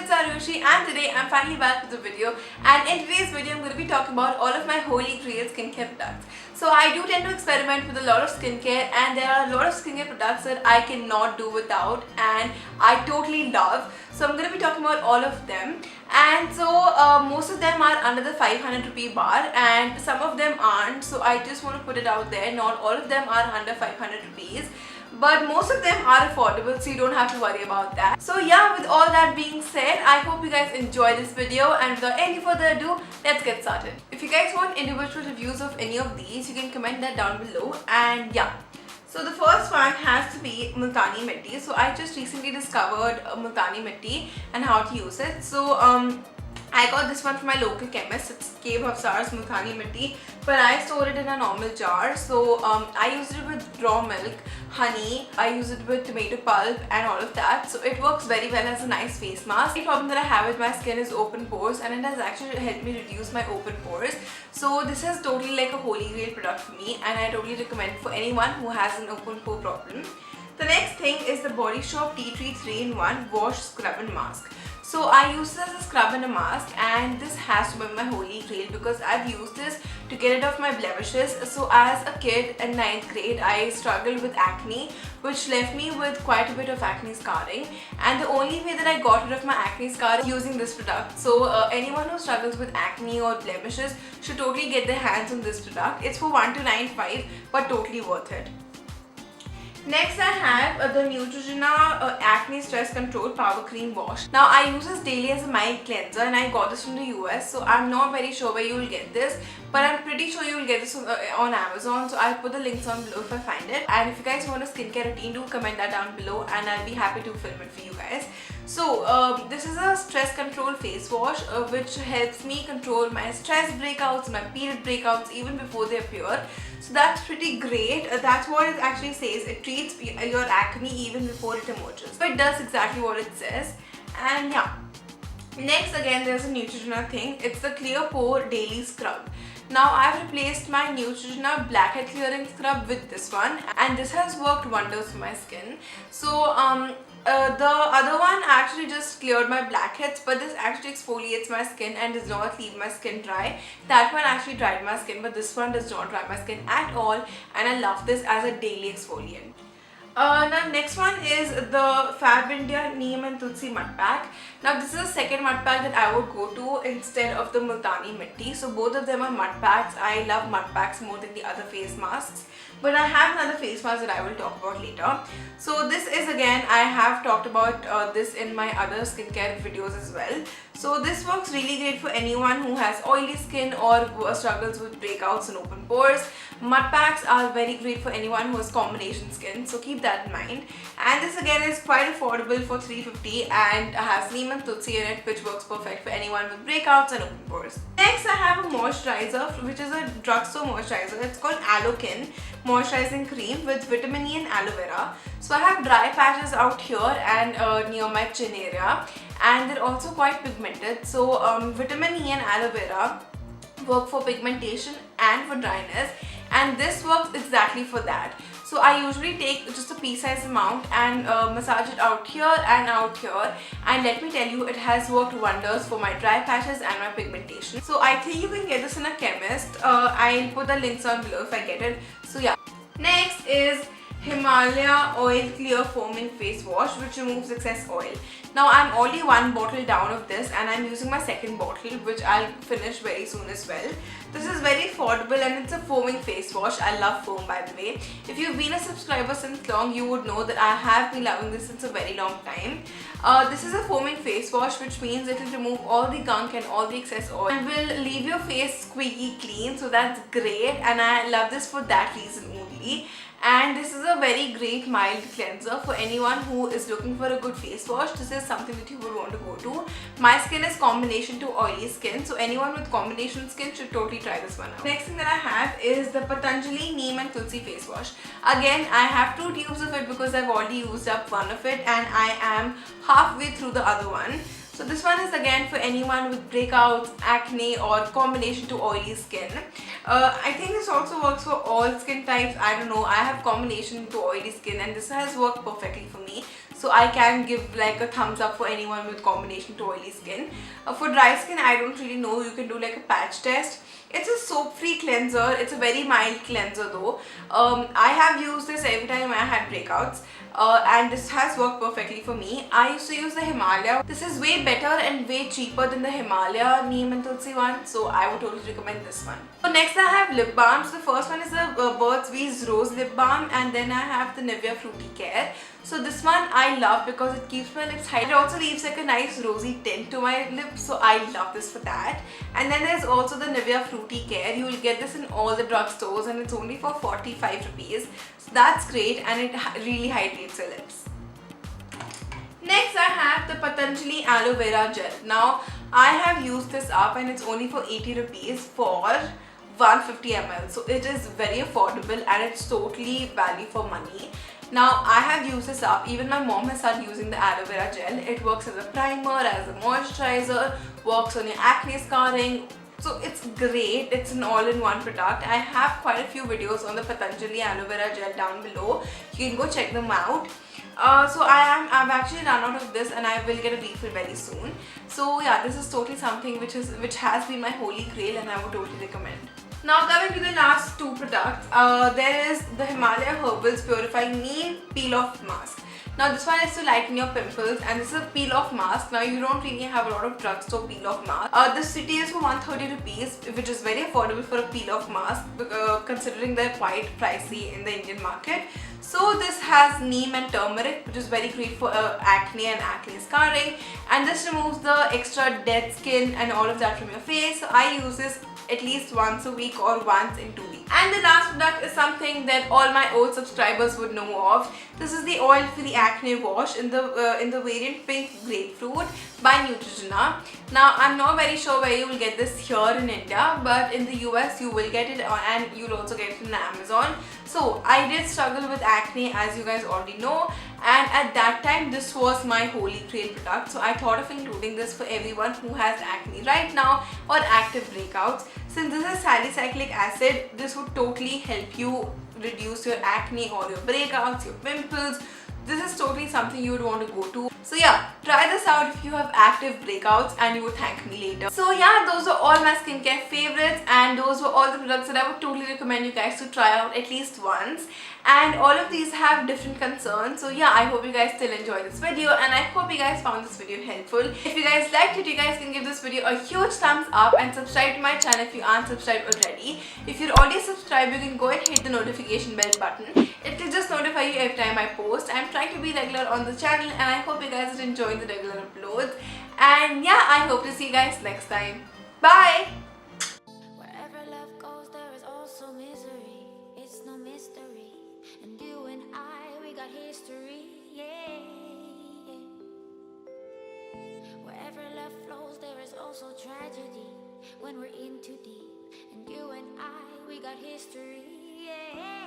it's Arushi and today I'm finally back with a video, and in today's video I'm going to be talking about all of my holy grail skincare products. So I do tend to experiment with a lot of skincare, and there are a lot of skincare products that I cannot do without and I totally love. So I'm going to be talking about all of them, and so most of them are under the 500 rupee bar and some of them aren't, so I just want to put it out there, not all of them are under 500 rupees. But most of them are affordable, so you don't have to worry about that. So yeah, with all that being said, I hope you guys enjoy this video, and without any further ado, let's get started. If you guys want individual reviews of any of these, you can comment that down below. And yeah, so the first one has to be Multani Mitti. So I just recently discovered Multani Mitti and how to use it. So I got this one from my local chemist. It's K Bhavsar's Multani Mitti, but I store it in a normal jar. So I use it with raw milk, honey, I use it with tomato pulp and all of that. So it works very well as a nice face mask. The problem that I have with my skin is open pores, and it has actually helped me reduce my open pores. So this is totally like a holy grail product for me, and I totally recommend it for anyone who has an open pore problem. The next thing is the Body Shop Tea Tree 3-in-1 Wash, Scrub and Mask. So I use this as a scrub and a mask, and this has to be my holy grail because I've used this to get rid of my blemishes. So as a kid in 9th grade, I struggled with acne, which left me with quite a bit of acne scarring, and the only way that I got rid of my acne scar is using this product. So anyone who struggles with acne or blemishes should totally get their hands on this product. It's for 1295, but totally worth it. Next I have the Neutrogena Acne Stress Control Power Cream Wash. Now I use this daily as a mild cleanser, and I got this from the US, so I'm not very sure where you will get this, but I'm pretty sure you will get this on Amazon, so I'll put the links down below if I find it. And if you guys want a skincare routine, do comment that down below and I'll be happy to film it for you guys. So this is a stress control face wash which helps me control my stress breakouts, my period breakouts even before they appear. So that's pretty great. That's what it actually says. It treats your acne even before it emerges. So it does exactly what it says. And yeah. Next again there's a Neutrogena thing. It's the Clear Pore Daily Scrub. Now I've replaced my Neutrogena Blackhead Clearing Scrub with this one, and this has worked wonders for my skin. So the other one actually just cleared my blackheads, but this actually exfoliates my skin and does not leave my skin dry. That one actually dried my skin, but this one does not dry my skin at all, and I love this as a daily exfoliant. Now next one is the Fab India Neem and Tulsi Mud Pack. Now this is the second mud pack that I would go to instead of the Multani Mitti. So both of them are mud packs. I love mud packs more than the other face masks, but I have another face mask that I will talk about later. So this is, again, I have talked about this in my other skincare videos as well. So this works really great for anyone who has oily skin or struggles with breakouts and open pores. Mud packs are very great for anyone who has combination skin, so keep that in mind. And this again is quite affordable for 350 and has neem and tulsi in it, which works perfect for anyone with breakouts and open pores. Next I have a moisturizer, which is a drugstore moisturizer. It's called Alokin Moisturizing Cream with vitamin E and aloe vera. So I have dry patches out here and near my chin area, and they're also quite pigmented. So vitamin E and aloe vera work for pigmentation and for dryness, and this works exactly for that. So I usually take just a pea-sized amount and massage it out here and out here, and let me tell you, it has worked wonders for my dry patches and my pigmentation. So I think you can get this in a chemist. I'll put the links down below if I get it. So yeah. Next is Himalaya Oil Clear Foaming Face Wash, which removes excess oil. Now I'm already one bottle down of this, and I'm using my second bottle, which I'll finish very soon as well. This is very affordable and it's a foaming face wash. I love foam, by the way. If you've been a subscriber since long, you would know that I have been loving this since a very long time. This is a foaming face wash, which means it will remove all the gunk and all the excess oil and will leave your face squeaky clean. So that's great, and I love this for that reason only. And this is a very great mild cleanser for anyone who is looking for a good face wash. This is something that you would want to go to. My skin is combination to oily skin, so anyone with combination skin should totally try this one out. Next thing that I have is the Patanjali Neem and Tulsi face wash. Again, I have 2 tubes of it because I've already used up one of it and I am halfway through the other one. So this one is again for anyone with breakouts, acne or combination to oily skin. I think this also works for all skin types. I don't know, I have combination to oily skin and this has worked perfectly for me. so I can give like a thumbs up for anyone with combination to oily skin. For dry skin, I don't really know. You can do like a patch test. It's a soap-free cleanser. It's a very mild cleanser though. I have used this every time I had breakouts. And this has worked perfectly for me. I used to use the Himalaya. This is way better and way cheaper than the Himalaya Neem and Tulsi one, so I would totally recommend this one. So next I have lip balms. The first one is the Burt's Bees Rose Lip Balm, and then I have the Nivea Fruity Care. So this one I love because it keeps my lips hydrated. It also leaves like a nice rosy tint to my lips, so I love this for that. And then there's also the Nivea Fruity Care. You will get this in all the drugstores and it's only for 45 rupees. So that's great, and it really hydrates your lips. Next I have the Patanjali Aloe Vera Gel. Now I have used this up and it's only for 80 rupees for 150 ml. So it is very affordable and it's totally value for money. Now I have used this up. Even my mom has started using the aloe vera gel. It works as a primer, as a moisturizer, works on your acne scarring. So it's great. It's an all-in-one product. I have quite a few videos on the Patanjali aloe vera gel down below. You can go check them out. So I've actually run out of this and I will get a refill very soon. So yeah, this is totally something which has been my holy grail and I would totally recommend. Now coming to the last two products, there is the Himalaya Herbals Purifying Neem Peel Off Mask. Now this one is to lighten your pimples and this is a peel off mask. Now you don't really have a lot of drugstore peel off mask. This retails for 130 rupees, which is very affordable for a peel off mask considering they're quite pricey in the Indian market. So this has neem and turmeric, which is very great for acne and acne scarring, and this removes the extra dead skin and all of that from your face. So I use this at least once a week or once in 2 weeks. And the last product is something that all my old subscribers would know of. This is the oil-free acne wash in the variant Pink Grapefruit by Neutrogena. Now I'm not very sure where you will get this here in India, but in the US you will get it and you'll also get it in Amazon. So I did struggle with acne, as you guys already know, and at that time this was my holy grail product. So I thought of including this for everyone who has acne right now or active breakouts. Since this is salicylic acid, this would totally help you reduce your acne or your breakouts, your pimples. This is totally something you would want to go to. So yeah, try this out if you have active breakouts and you would thank me later. So yeah, those are all my skincare favorites and those were all the products that I would totally recommend you guys to try out at least once. And all of these have different concerns. So yeah, I hope you guys still enjoyed this video and I hope you guys found this video helpful. If you guys liked it, you guys can give this video a huge thumbs up and subscribe to my channel if you aren't subscribed already. If you're already subscribed, you can go and hit the notification bell button. It will just notify you every time I post. I'm trying to be regular on the channel and I hope you guys are enjoying the regular uploads. And yeah, I hope to see you guys next time. Bye! Wherever love goes, there is also misery. It's no mystery. And you and I, we got history, yeah. Wherever love flows, there is also tragedy when we're in too deep. And you and I, we got history, yeah.